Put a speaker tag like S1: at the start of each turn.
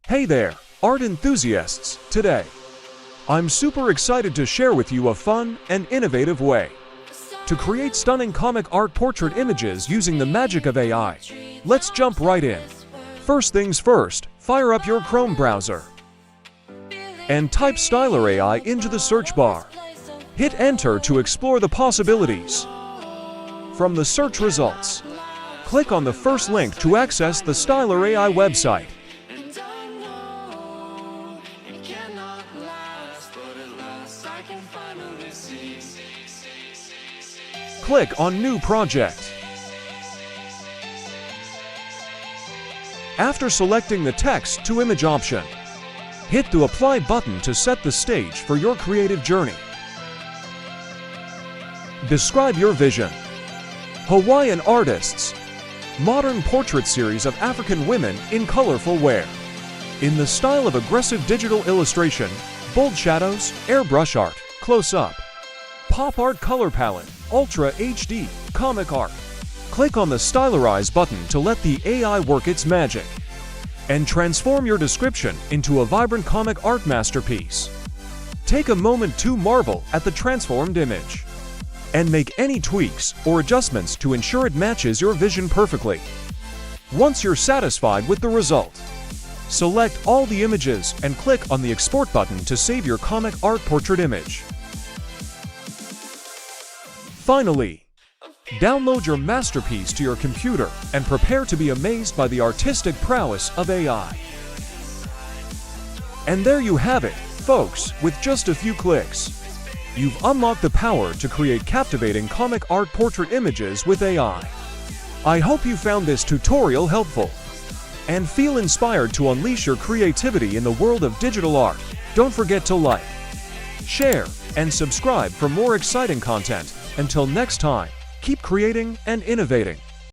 S1: Hey there, art enthusiasts! Today, I'm super excited to share with you a fun and innovative way to create stunning comic art portrait images using the magic of AI. Let's jump right in. First things first, fire up your Chrome browser and type Styler AI into the search bar. Hit enter to explore the possibilities. From the search results, click on the first link to access the Styler AI website. Click on New Project. After selecting the text to image option, hit the Apply button to set the stage for your creative journey. Describe your vision. Hawaiian artists. Modern portrait series of African women in colorful wear. In the style of aggressive digital illustration, bold shadows, airbrush art, close-up. Pop art color palette, Ultra HD, comic art. Click on the Stylerize button to let the AI work its magic and transform your description into a vibrant comic art masterpiece. Take a moment to marvel at the transformed image and make any tweaks or adjustments to ensure it matches your vision perfectly. Once you're satisfied with the result, select all the images and click on the Export button to save your comic art portrait image. Finally, download your masterpiece to your computer and prepare to be amazed by the artistic prowess of AI. And there you have it, folks, with just a few clicks. You've unlocked the power to create captivating comic art portrait images with AI. I hope you found this tutorial helpful and feel inspired to unleash your creativity in the world of digital art. Don't forget to like, share, and subscribe for more exciting content. Until next time, keep creating and innovating.